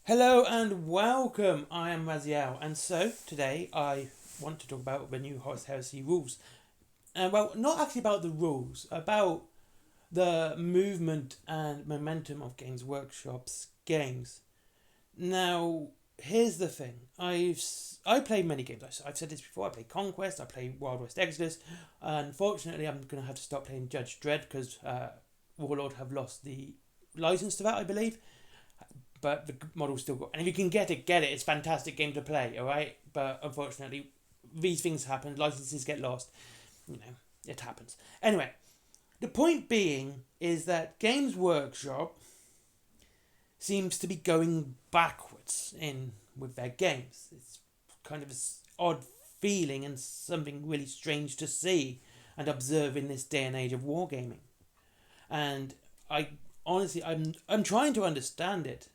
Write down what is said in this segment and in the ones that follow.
Hello and welcome. I am Raziel, and so today I want to talk about the new Horus heresy rules. Well, not actually about the rules, about the movement and momentum of Games Workshop's games. Now, here's the thing: I played many games. I've said this before. I played Conquest. I played Wild West Exodus. Unfortunately, I'm going to have to stop playing Judge Dredd because Warlord have lost the license to that, I believe. But the model's still got, and if you can get it, get it. It's a fantastic game to play, all right. But unfortunately, these things happen. Licenses get lost. It happens. Anyway, the point being is that Games Workshop seems to be going backwards with their games. It's kind of this odd feeling and something really strange to see and observe in this day and age of wargaming. And I'm trying to understand it,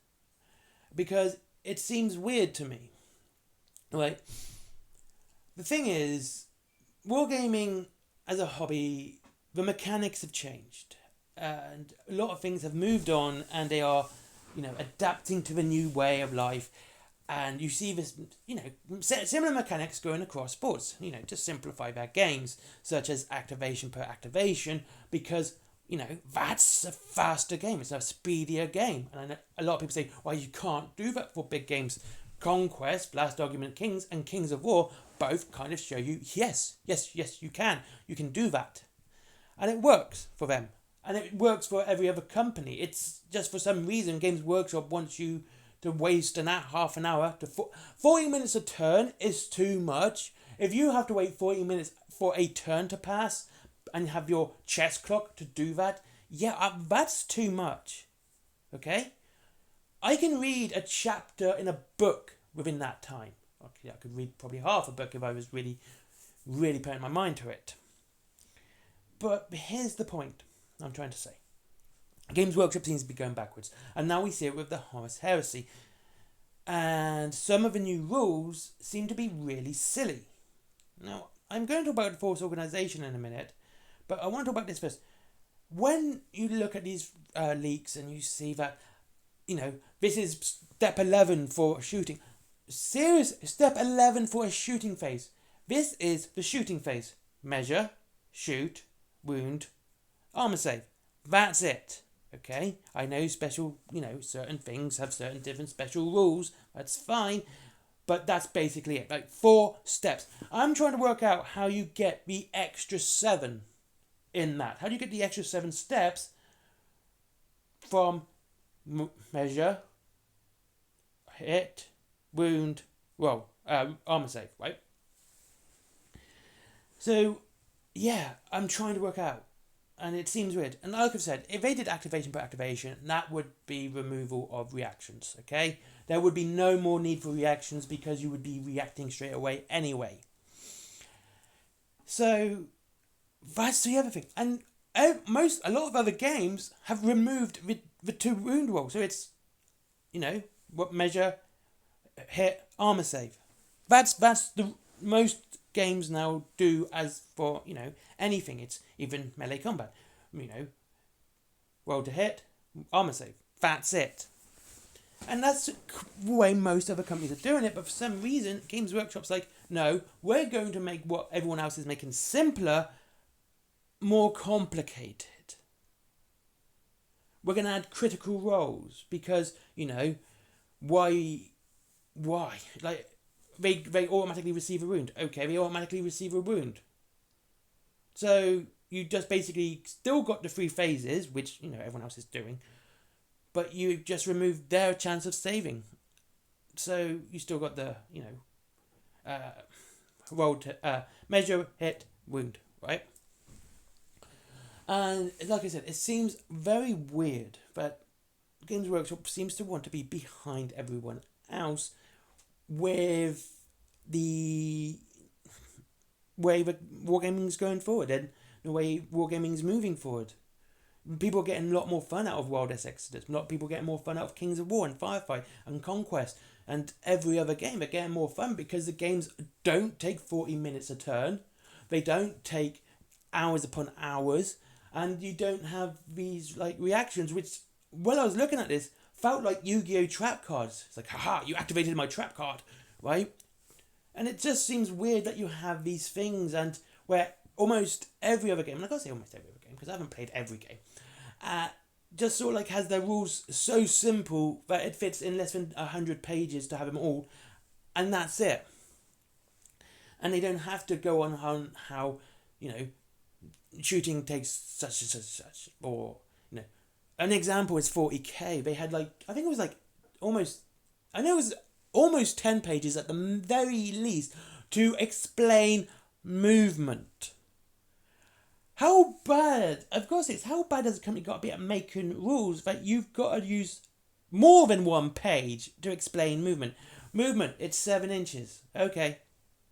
because it seems weird to me. Right? The thing is, wargaming as a hobby, the mechanics have changed. And a lot of things have moved on, and they are, adapting to the new way of life. And you see this, similar mechanics going across sports, to simplify their games, such as activation per activation, because that's a faster game. It's a speedier game. And I know a lot of people say, well, you can't do that for big games. Conquest, Last Argument Kings, and Kings of War both kind of show you, yes, you can. You can do that. And it works for them. And it works for every other company. It's just for some reason, Games Workshop wants you to waste half an hour. 40 minutes a turn is too much. If you have to wait 40 minutes for a turn to pass, and have your chess clock to do that, that's too much. Okay? I can read a chapter in a book within that time. Okay, I could read probably half a book if I was really, really putting my mind to it. But here's the point I'm trying to say. Games Workshop seems to be going backwards. And now we see it with the Horus heresy. And some of the new rules seem to be really silly. Now, I'm going to talk about the Force Organization in a minute, but I want to talk about this first. When you look at these leaks and you see that, this is step 11 for shooting. Step 11 for a shooting phase. This is the shooting phase. Measure, shoot, wound, armor save. That's it. Okay? I know certain things have certain different special rules. That's fine. But that's basically it. Like 4 steps. I'm trying to work out how you get the extra 7 in that. How do you get the extra 7 steps from measure, hit, wound, armor save, right? So, I'm trying to work out. And it seems weird. And like I've said, if they did activation per activation, that would be removal of reactions, okay? There would be no more need for reactions because you would be reacting straight away anyway. So, that's the other thing. And a lot of other games have removed the 2 wound roll. So it's, what measure, hit, armor save. That's the most games now do as for, anything. It's even melee combat. Roll to hit, armor save. That's it. And that's the way most other companies are doing it. But for some reason, Games Workshop's like, no, we're going to make what everyone else is making simpler more complicated. We're going to add critical roles because, why? Like, they automatically receive a wound. Okay, they automatically receive a wound. So you just basically still got the 3 phases, which, everyone else is doing, but you just removed their chance of saving. So you still got the, roll to measure, hit, wound, right? And like I said, it seems very weird that Games Workshop seems to want to be behind everyone else with the way that wargaming is going forward and the way wargaming is moving forward. People are getting a lot more fun out of Wild West Exodus. A lot of people getting more fun out of Kings of War and Firefight and Conquest and every other game. They're getting more fun because the games don't take 40 minutes a turn. They don't take hours upon hours. And you don't have these reactions, which, while I was looking at this, felt like Yu-Gi-Oh! Trap cards. It's like, haha, you activated my trap card, right? And it just seems weird that you have these things, and where almost every other game, and I gotta say almost every other game, because I haven't played every game, just sort of like has their rules so simple that it fits in less than 100 pages to have them all, and that's it. And they don't have to go on how shooting takes such and such, or, an example is 40k. They had almost 10 pages at the very least to explain movement. How bad? Of course, it's how bad has a company got to be at making rules that you've got to use more than one page to explain movement? Movement, it's 7 inches. Okay,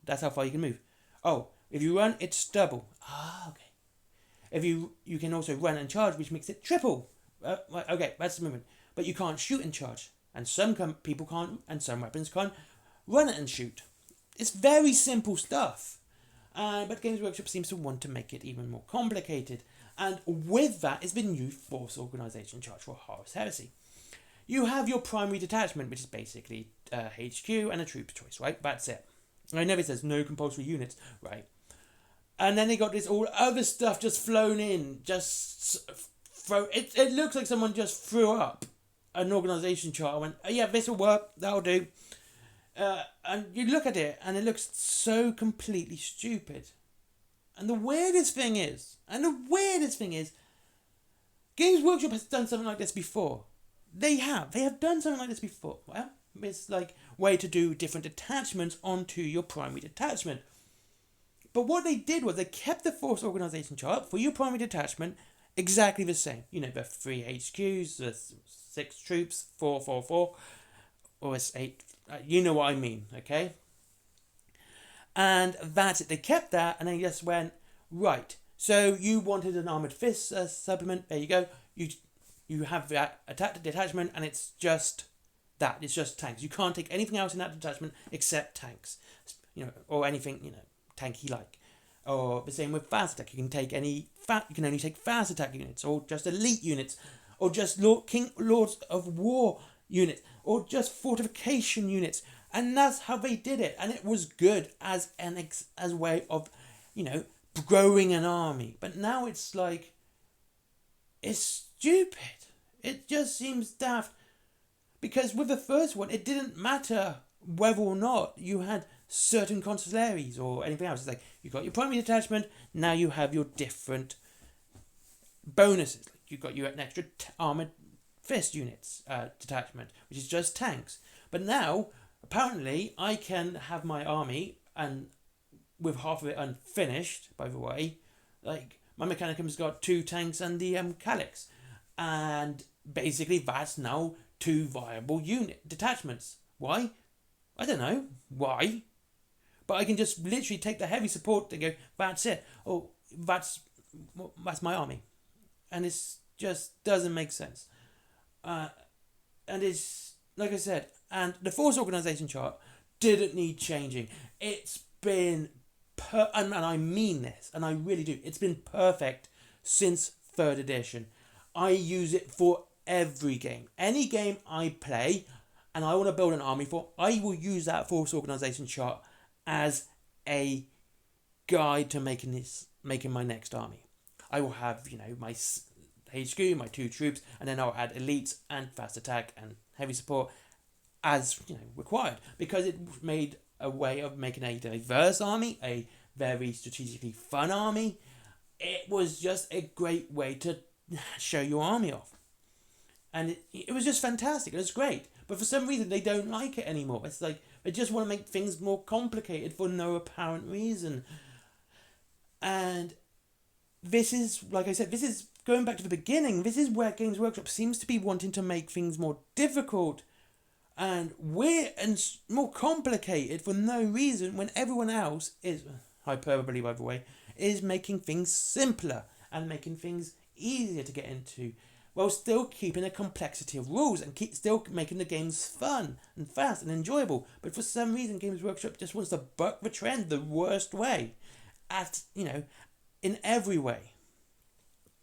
that's how far you can move. Oh, if you run, it's double. Okay. If you can also run and charge, which makes it triple. Okay, that's the movement. But you can't shoot and charge. And some people can't, and some weapons can't run it and shoot. It's very simple stuff. But Games Workshop seems to want to make it even more complicated. And with that is the new Force Organization chart for Horus Heresy. You have your primary detachment, which is basically HQ and a troop choice, right? That's it. I know it says no compulsory units, right? And then they got this all other stuff just flown in. It looks like someone just threw up an organization chart and went, oh, yeah, this will work, that'll do. And you look at it and it looks so completely stupid. And the weirdest thing is, Games Workshop has done something like this before. They have done something like this before. Well, it's like way to do different attachments onto your primary detachment. But what they did was they kept the Force Organization chart for your primary detachment exactly the same. The 3 HQs, the 6 troops, 4, or it's 8. You know what I mean, okay? And that's it. They kept that, and they just went, right. So you wanted an Armoured Fist supplement. There you go. You have that detachment, and it's just that. It's just tanks. You can't take anything else in that detachment except tanks. Or anything, tanky like. Or the same with fast attack. You can only take fast attack units, or just elite units, or just Lords of War units, or just fortification units. And that's how they did it, and it was good as a way of, growing an army. But now it's like, it's stupid. It just seems daft, because with the first one, it didn't matter whether or not you had certain consullaries or anything else. It's like, you got your primary detachment, now you have your different bonuses. Like you got your extra armoured fist units detachment, which is just tanks. But now, apparently, I can have my army, and with half of it unfinished, by the way, like, my Mechanicum's got 2 tanks and the Calyx. And basically, that's now 2 viable detachments. Why? I don't know. Why? But I can just literally take the heavy support and go, that's it. Oh, that's my army. And it just doesn't make sense. And it's, like I said, and the Force Organization chart didn't need changing. It's been, and I mean this, and I really do, it's been perfect since 3rd edition. I use it for every game. Any game I play and I want to build an army for, I will use that Force Organization chart as a guide to making my next army. I will have, my HQ, my 2 troops, and then I'll add elites and fast attack and heavy support as required, because it made a way of making a diverse army, a very strategically fun army. It was just a great way to show your army off, and it was just fantastic. It was great, but for some reason they don't like it anymore. It's like they just want to make things more complicated for no apparent reason. And this is, like I said, this is going back to the beginning. This is where Games Workshop seems to be wanting to make things more difficult and weird and more complicated for no reason, when everyone else is, hyperbole by the way, is making things simpler and making things easier to get into, while still keeping a complexity of rules and still making the games fun and fast and enjoyable. But for some reason, Games Workshop just wants to buck the trend the worst way, in every way.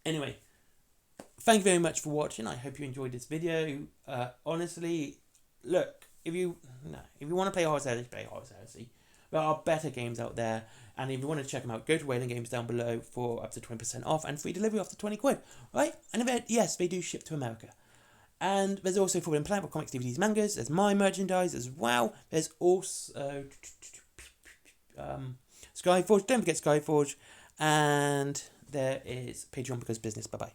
Anyway, thank you very much for watching. I hope you enjoyed this video. Honestly, look, if you want to play Horus Heresy, play Horus Heresy. There are better games out there, and if you want to check them out, go to Whaling Games down below for up to 20% off and free delivery after 20 quid, right? And yes, they do ship to America. And there's also Forbidden Planet with comics, DVDs, mangas. There's my merchandise as well. There's also Skyforge. Don't forget Skyforge. And there is Patreon because business. Bye-bye.